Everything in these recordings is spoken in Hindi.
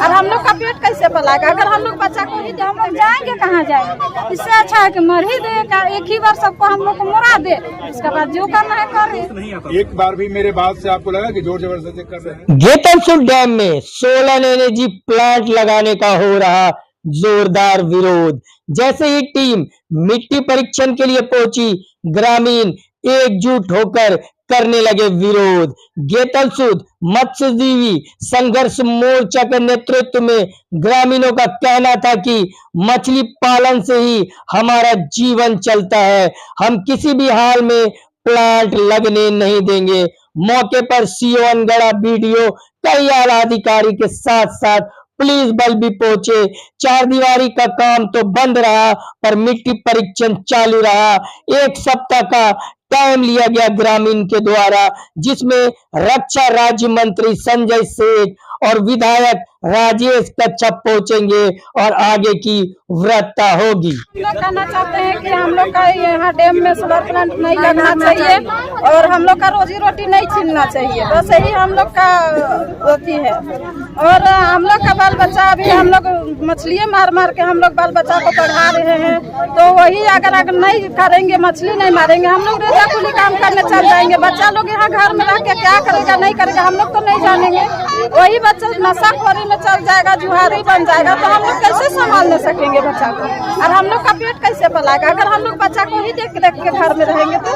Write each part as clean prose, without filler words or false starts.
और हम लोग का पेट कैसे पलाएगा? अगर हम लोग बच्चा को ही दे, हम लोग जाएंगे कहाँ जाएंगे? इससे अच्छा है कि मर ही दे, एक ही बार सबको हम लोग को मरा दे, उसके बाद जो करना है करे। एक बार भी मेरे बात से आपको लगा कि जोर जबरदस्ती कर रहे हैं? गेतलसूद डैम में सोलर एनर्जी प्लांट लगाने का हो रहा जोरदार विरोध। जैसे ही टीम मिट्टी परीक्षण के लिए पहुंची, ग्रामीण एकजुट होकर करने लगे विरोध। गेतलसूद मत्स्यजीवी संघर्ष मोर्चा के नेतृत्व में ग्रामीणों का कहना था कि मछली पालन से ही हमारा जीवन चलता है, हम किसी भी हाल में प्लांट लगने नहीं देंगे। मौके पर सीओ अनगढ़ा, बीडीओ, कई आला अधिकारी के साथ साथ पुलिस बल भी पहुंचे। चारदीवारी का काम तो बंद रहा, पर मिट्टी परीक्षण चालू रहा। एक सप्ताह का टाइम लिया गया ग्रामीण के द्वारा, जिसमें रक्षा राज्य मंत्री संजय सेठ और विधायक राजेश कच्छप पहुंचेंगे और आगे की वार्ता होगी। हम लोग कहना चाहते हैं कि हम लोग का यहाँ डैम में सोलर प्लांट नहीं लगना चाहिए और हम लोग का रोजी रोटी नहीं छीनना चाहिए, बस यही हम लोग का होती है। और हम लोग का बाल बच्चा, अभी हम लोग मछलियाँ मार मार के हम लोग बाल बच्चा को पढ़ा रहे हैं, तो वही अगर नहीं करेंगे, मछली नहीं मारेंगे, हम लोग रेजा कुली काम करने चल जाएंगे। बच्चा लोग यहाँ घर में रह के क्या करेगा नहीं करेगा हम लोग तो नहीं जानेंगे। वही बच्चा नशाखोरी में चल जाएगा, जुहारी बन जाएगा, तो हम लोग कैसे संभाल नहीं सकेंगे बच्चा को? और हम लोग का पेट कैसे पलाएगा? अगर हम लोग बच्चा को ही देख देख के घर में रहेंगे तो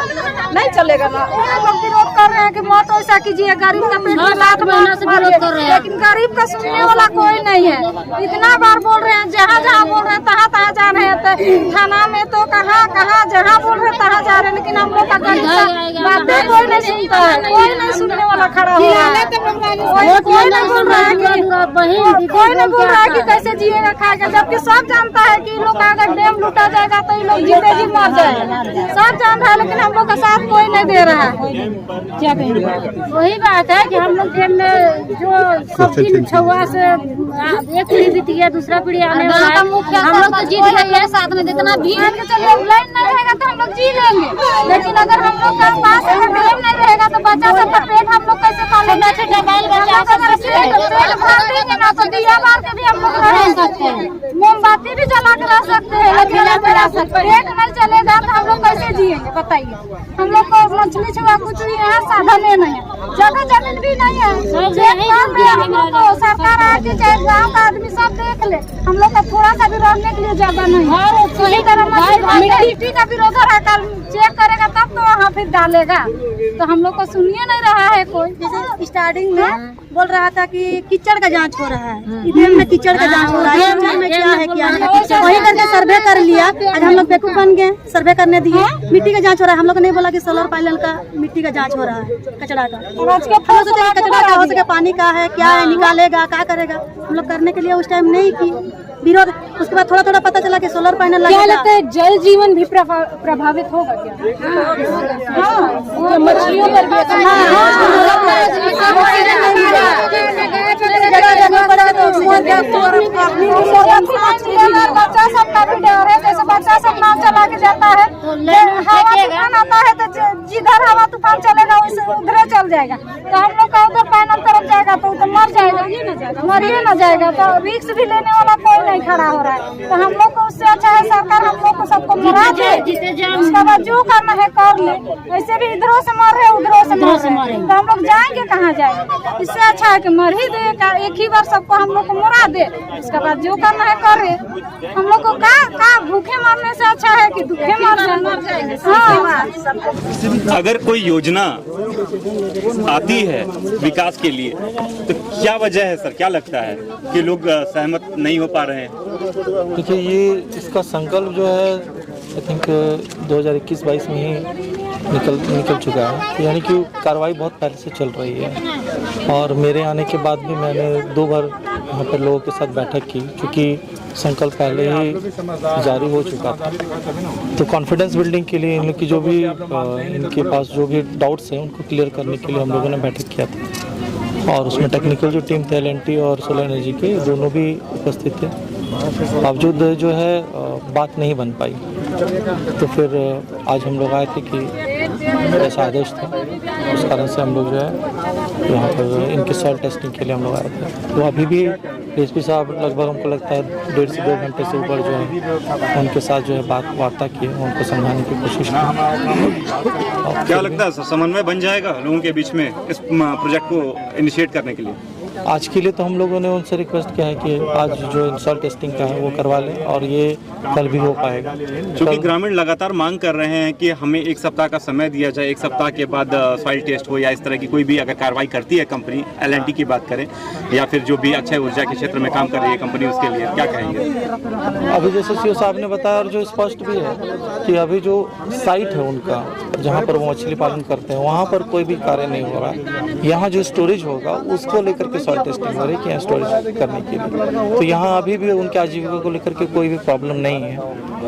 नहीं चलेगा ना। हम लोग विरोध कर रहे हैं कि मौत ऐसा कीजिए, गरीब का पेट लाख महीना से विरोध कर रहे हैं, लेकिन गरीब का सुनने वाला कोई नहीं है। इतना बार बोल रहे हैं, जहाँ जहाँ बोल रहे हैं तहाँ तहाँ जा रहे हैं, तो थाना में तो कहाँ कहाँ जहाँ बोल रहे हैं तहाँ जा रहे हैं, लेकिन हम लोग का गरीब का बातें कोई नहीं सुनता है, कोई नहीं सुनने वाला खड़ा हुआ है। कोई नहीं बोल रहा है कि कैसे जिएगा खाएगा, जबकि सब जानता है कि लोग अगर डैम लूटा जाएगा तो ये लोग जीते जी मर जाएगा, सब जान रहा है, लेकिन हम लोग का साथ कोई नहीं दे रहा है। क्या कहेंगे? वही बात है कि हम लोग डैम में जो सब दिन छुआ से एक पीढ़ी बीत गया, दूसरा पीढ़ी आने वाला है, हम लोग तो जी रहे हैं साथ में। जितना भीड़ लाइन नहीं रहेगा तो हम लोग जी लेंगे, लेकिन अगर हम लोग का पास अगर डैम नहीं रहेगा तो बच्चा सबका पेट हम लोग कैसे पालेंगे? तो दिया बार के भी हम लोग रह सकते हैं, मोमबत्ती भी जला के रह सकते हैं, लेकिन पेट नहीं चलेगा तो हम लोग कैसे जिएंगे बताइए? हम लोग को मछली छुआ कुछ भी यहाँ साधन नहीं है, जगह जमीन भी नहीं है। हम लोग को सरकार आके चाहे गाँव का आदमी सब देख ले, हम लोग का थोड़ा सा भी रहने के लिए जगह नहीं है। सही तरह मिट्टी का विरोध चेक करेगा तब तो वहाँ फिर डालेगा, तो हम लोग को सुनिए नहीं रहा है कोई। जैसे स्टार्टिंग में बोल रहा था कि कीचड़ का जांच हो रहा है, डैम में कीचड़ का जांच हो रहा है, कीचड़ में क्या है क्या नहीं, वही करके सर्वे कर लिया। आज हम लोग बेवकूफ बन गए, सर्वे करने दिए, मिट्टी का जांच हो रहा है। हम लोग नहीं बोला कि सोलर पैनल का मिट्टी का जांच हो रहा है, कचरा का। कचरा का हो सके पानी का है क्या है, निकालेगा क्या करेगा, हम लोग करने के लिए उस टाइम नहीं की विरोध। उसके बाद थोड़ा थोड़ा पता चला कि सोलर पैनल लगेगा। क्या लगता है जल जीवन भी प्रभावित होगा क्या? हाँ, मछलियों पर भी बच्चा सबका भी डर है। जैसे बच्चा सब नाव चला के जाता है, हवा तूफान आता है तो जिधर हवा तूफान चलेगा उधर चल जाएगा, तो हम लोग का उधर पैनल तरफ जाएगा तो उधर मर जाएगा, मर ही न जाएगा। तो रिस्क भी लेने वाला कोई नहीं खड़ा हो रहा है, तो हम लोग को उससे अच्छा है सरकार हम लोग को सबको मरा दे, उसके बाद जो करना है कर ले। ऐसे भी इधरों से मर रहे उधरों से मर रहे, तो हम लोग जाएंगे कहाँ जाएंगे? इससे अच्छा है कि मर ही दे, एक ही बार सबको हम लोग को मरा दे, उसके बाद जो करना है करे। हम लोग को का भूखे मरने से अच्छा है कि दुखे मर जाएंगे। हाँ, अगर कोई योजना आती है विकास के लिए तो क्या वजह है सर, क्या लगता है कि लोग सहमत नहीं हो पा रहे हैं? देखिए, ये इसका संकल्प जो है आई थिंक 2021-22 में ही निकल चुका है, तो यानी कि कार्रवाई बहुत पहले से चल रही है। और मेरे आने के बाद भी मैंने 2 बार यहाँ पर लोगों के साथ बैठक की, क्योंकि संकल्प पहले ही जारी हो चुका था। तो कॉन्फिडेंस बिल्डिंग के लिए इन लोग की जो भी इनके पास जो भी डाउट्स हैं उनको क्लियर करने के लिए हम लोगों ने बैठक किया था, और उसमें टेक्निकल जो टीम थे LNT और सोलर एनर्जी के दोनों भी उपस्थित थे। बावजूद जो है बात नहीं बन पाई, तो फिर आज हम लोग आए थे कि ऐसा आदेश था, उस कारण से हम लोग जो है यहाँ पर इनके सॉइल टेस्टिंग के लिए हम लोग आए थे। तो अभी भी डीएसपी साहब लगभग हमको लगता है 1.5 से 2 घंटे से ऊपर जो है उनके साथ जो है वार्ता किए, उनको समझाने की कोशिश की। क्या लगता है समन्वय बन जाएगा लोगों के बीच में इस प्रोजेक्ट को इनिशिएट करने के लिए? आज के लिए तो हम लोगों ने उनसे रिक्वेस्ट किया है कि आज जो इंस्टॉल टेस्टिंग का है वो करवा लें और ये कल भी हो पाएगा। क्योंकि ग्रामीण लगातार मांग कर रहे हैं कि हमें 1 सप्ताह का समय दिया जाए, 1 सप्ताह के बाद सॉइल टेस्ट हो या इस तरह की कोई भी अगर कार्रवाई करती है कंपनी, LNT की बात करें या फिर जो भी अक्षय ऊर्जा के क्षेत्र में काम कर रही है कंपनी, उसके लिए क्या कहेंगे? अभी जैसे सीओ साहब ने बताया और जो स्पष्ट भी है कि अभी जो साइट है उनका जहाँ पर वो मछली पालन करते हैं वहाँ पर कोई भी कार्य नहीं हो रहा है। यहाँ जो स्टोरेज होगा उसको लेकर के सॉइल टेस्टिंग हो रही है कि यहाँ स्टोरेज करने के लिए, तो यहाँ अभी भी उनके आजीविका को लेकर के कोई भी प्रॉब्लम नहीं है।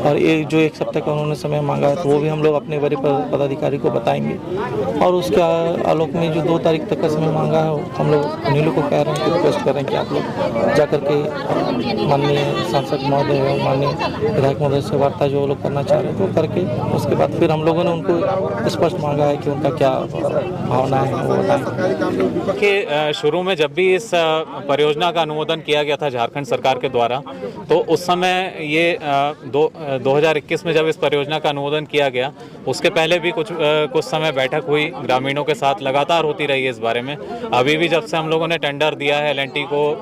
और ये जो 1 सप्ताह का उन्होंने समय मांगा है तो वो भी हम लोग अपने वरीय पदाधिकारी को बताएंगे और उसके आलोक में जो 2 तारीख तक का समय मांगा है हम लोग उन्हीं लोग को कह रहे हैं कि रिक्वेस्ट कर रहे हैं कि आप लोग जा करके माननीय सांसद महोदय और माननीय विधायक महोदय से वार्ता जो लोग करना चाह रहे हैं तो करके उसके बाद फिर हम लोगों ने उनको स्पष्ट मांगा है कि उनका क्या भावना है वो बताएंगे। कि शुरू में जब भी इस परियोजना का अनुमोदन किया गया था झारखंड सरकार के द्वारा, तो उस समय ये 2021 में जब इस परियोजना का अनुमोदन किया गया उसके पहले भी कुछ समय बैठक हुई ग्रामीणों के साथ, लगातार होती रही है इस बारे में। अभी भी जब से हम लोगों ने टेंडर दिया है LNT को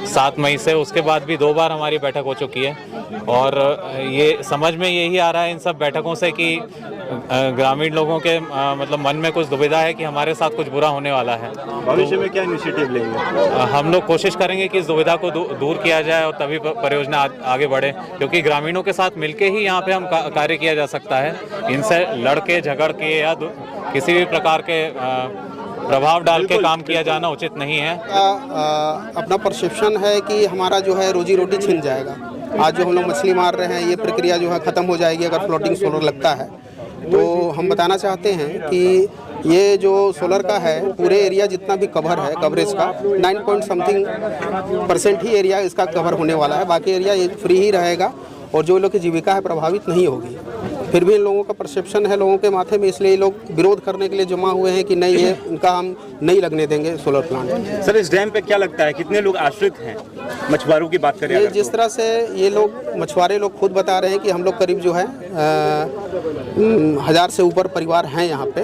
7 मई से, उसके बाद भी 2 बार हमारी बैठक हो चुकी है और ये समझ में यही आ रहा है इन सब बैठकों से कि ग्रामीण लोगों के मतलब मन में कुछ दुविधा है कि हमारे साथ कुछ बुरा होने वाला है। भविष्य में क्या इनिशिएटिव लेंगे? हम लोग कोशिश करेंगे कि इस दुविधा को दूर किया जाए और तभी परियोजना आगे बढ़े, क्योंकि ग्रामीणों के साथ मिलके ही यहाँ पे हम कार्य किया जा सकता है। इनसे लड़के झगड़ के या किसी भी प्रकार के प्रभाव डाल के काम किया जाना उचित नहीं है। अपना परसेप्शन है कि हमारा जो है रोजी रोटी छिन जाएगा। आज जो हम लोग मछली मार रहे हैं ये प्रक्रिया जो है ख़त्म हो जाएगी अगर फ्लोटिंग सोलर लगता है। तो हम बताना चाहते हैं कि ये जो सोलर का है पूरे एरिया जितना भी कवर है कवरेज का 9% ही एरिया इसका कवर होने वाला है, बाकी एरिया ये फ्री ही रहेगा और जो लोग की जीविका है प्रभावित नहीं होगी। फिर भी इन लोगों का परसेप्शन है लोगों के माथे में, इसलिए लोग विरोध करने के लिए जमा हुए हैं कि नहीं ये इनका हम नहीं लगने देंगे सोलर प्लांट। सर इस डैम पे क्या लगता है कितने लोग आश्रित हैं? मछुआरों की बात करें ये जिस तरह से ये लोग मछुआरे लोग खुद बता रहे हैं कि हम लोग करीब जो है 1000 से ऊपर परिवार हैं यहाँ पे,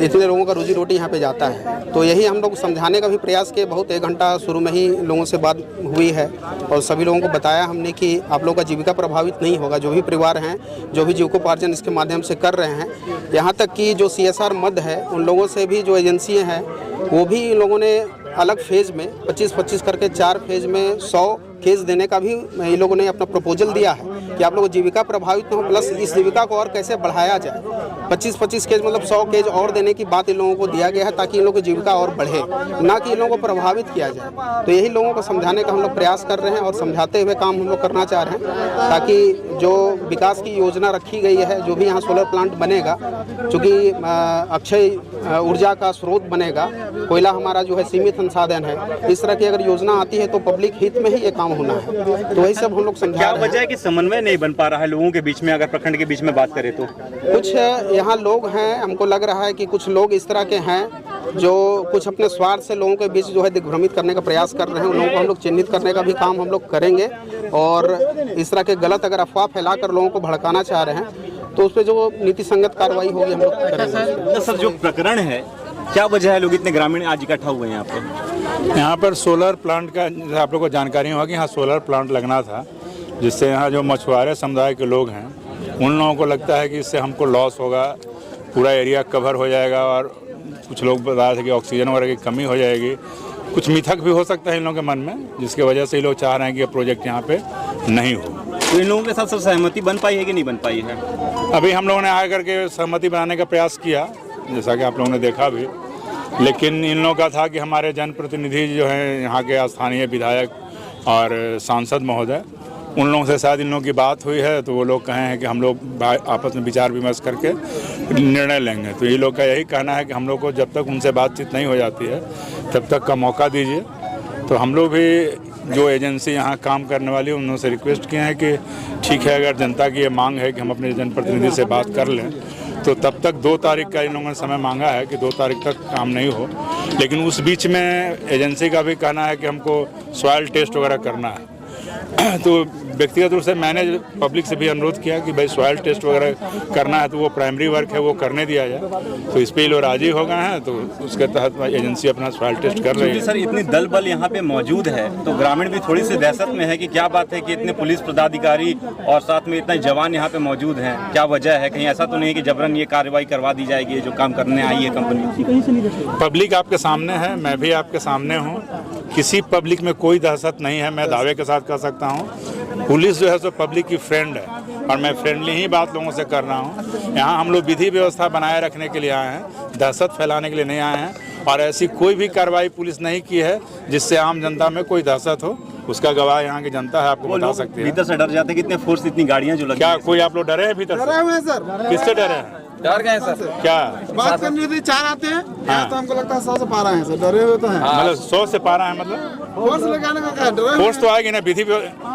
इतने लोगों का रोजी रोटी यहाँ पे जाता है। तो यही हम लोग समझाने का भी प्रयास किए, बहुत 1 घंटा शुरू में ही लोगों से बात हुई है और सभी लोगों को बताया हमने कि आप लोगों का जीविका प्रभावित नहीं होगा। जो भी परिवार हैं जो भी जीविकोपार्जन इसके माध्यम से कर रहे हैं, यहाँ तक कि जो CSR मद है उन लोगों से भी जो एजेंसियाँ हैं वो भी इन लोगों ने अलग फेज़ में 25-25 करके 4 फेज़ में 100 केज देने का भी ये लोगों ने अपना प्रपोजल दिया है कि आप लोगों को जीविका प्रभावित न हो, प्लस इस जीविका को और कैसे बढ़ाया जाए। 25-25 केज मतलब 100 केज और देने की बात इन लोगों को दिया गया है ताकि इन लोगों की जीविका और बढ़े, ना कि इन लोगों को प्रभावित किया जाए। तो यही लोगों को समझाने का हम लोग प्रयास कर रहे हैं और समझाते हुए काम हम लोग करना चाह रहे हैं ताकि जो विकास की योजना रखी गई है, जो भी यहाँ सोलर प्लांट बनेगा, चूँकि अक्षय ऊर्जा का स्रोत बनेगा, कोयला हमारा जो है सीमित संसाधन है, इस तरह की अगर योजना आती है तो पब्लिक हित में ही ये काम होना है। तो वही सब हम लोग समझा रहे हैं। क्या वजह है कि समन्वय नहीं बन पा रहा है लोगों के बीच में? अगर प्रखंड के बीच में बात करें तो कुछ यहाँ लोग हैं, हमको लग रहा है कि कुछ लोग इस तरह के हैं जो कुछ अपने स्वार्थ से लोगों के बीच जो है दिग्भ्रमित करने का प्रयास कर रहे हैं। उन लोगों को हम लोग चिन्हित करने का भी काम हम लोग करेंगे और इस तरह के गलत अगर अफवाह फैलाकर लोगों को भड़काना चाह रहे हैं तो उस पर जो नीति संगत कार्रवाई होगी हम लोग करेंगे। सर जो प्रकरण है क्या वजह है लोग इतने ग्रामीण आज इकट्ठा हुए हैं यहाँ पे? यहाँ पर सोलर प्लांट का आप लोग को जानकारी होगा कि यहाँ सोलर प्लांट लगना था, जिससे यहाँ जो मछुआरे समुदाय के लोग हैं उन लोगों को लगता है कि इससे हमको लॉस होगा, पूरा एरिया कवर हो जाएगा और कुछ लोग बता रहे थे कि ऑक्सीजन वगैरह की कमी हो जाएगी। कुछ मिथक भी हो सकता है इन लोगों के मन में, जिसकी वजह से ये लोग चाह रहे हैं कि ये प्रोजेक्ट यहाँ पे नहीं हो। तो इन लोगों के साथ सहमति बन पाई है कि नहीं बन पाई है? अभी हम लोगों ने आ करके सहमति बनाने का प्रयास किया, जैसा कि आप लोगों ने देखा भी, लेकिन इन लोगों का था कि हमारे जनप्रतिनिधि जो हैं यहाँ के स्थानीय विधायक और सांसद महोदय, उन लोगों से शायद इन लोगों की बात हुई है तो वो लोग कहे हैं कि हम लोग आपस में विचार विमर्श करके निर्णय लेंगे। तो ये लोग का यही कहना है कि हम लोग को जब तक उनसे बातचीत नहीं हो जाती है तब तक का मौका दीजिए। तो हम लोग भी जो एजेंसी यहाँ काम करने वाली है उनसे रिक्वेस्ट किए हैं कि ठीक है, अगर जनता की ये मांग है कि हम अपने जनप्रतिनिधि से बात कर लें तो तब तक 2 तारीख का इन लोगों ने समय मांगा है कि 2 तारीख तक काम नहीं हो। लेकिन उस बीच में एजेंसी का भी कहना है कि हमको सॉइल टेस्ट वगैरह करना है। तो व्यक्तिगत रूप से मैंने पब्लिक से भी अनुरोध किया कि भाई सॉइल टेस्ट वगैरह करना है तो वो प्राइमरी वर्क है वो करने दिया जाए। तो इस पे लोग राजी हो गए हैं, तो उसके तहत एजेंसी अपना सॉइल टेस्ट कर रही है। सर इतनी दल बल यहाँ पे मौजूद है तो ग्रामीण भी थोड़ी सी दहशत में है कि क्या बात है कि इतने पुलिस पदाधिकारी और साथ में इतने जवान यहाँ पे मौजूद हैं, क्या वजह है? कहीं ऐसा तो नहीं है कि जबरन ये कार्रवाई करवा दी जाएगी जो काम करने आई है कंपनी? पब्लिक आपके सामने है, मैं भी आपके सामने हूँ, किसी पब्लिक में कोई दहशत नहीं है, मैं दावे के साथ कह सकता हूँ। पुलिस जो है सो पब्लिक की फ्रेंड है और मैं फ्रेंडली ही बात लोगों से कर रहा हूँ। यहाँ हम लोग विधि व्यवस्था बनाए रखने के लिए आए हैं, दहशत फैलाने के लिए नहीं आए हैं। और ऐसी कोई भी कार्रवाई पुलिस नहीं की है जिससे आम जनता में कोई दहशत हो। उसका गवाह यहाँ की जनता है, आपको बता सकती है। भीतर से डर जाते हैं, कितने फोर्स इतनी गाड़ियाँ जो लगी? क्या कोई आप लोग डरे हैं भीतर से? डरे हुए हैं सर। किससे डरे हैं? डर गए सर। क्या बात करने के 4 आते हैं, यहाँ तो हमको लगता है 100 से पारा है सर। डरे हुए तो हैं। मतलब 100 से पारा है, मतलब फोर्स लगाने का क्या है? डरे फोर्स तो आएगी ना विधि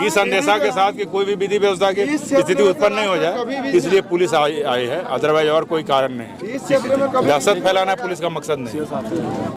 इस अंदेशा के साथ कि कोई भी विधि व्यवस्था की स्थिति उत्पन्न नहीं हो जाए, इसलिए पुलिस आई है। अदरवाइज और कोई कारण नहीं है। इस क्षेत्र में कभी दहशत फैलाना पुलिस का मकसद नहीं है।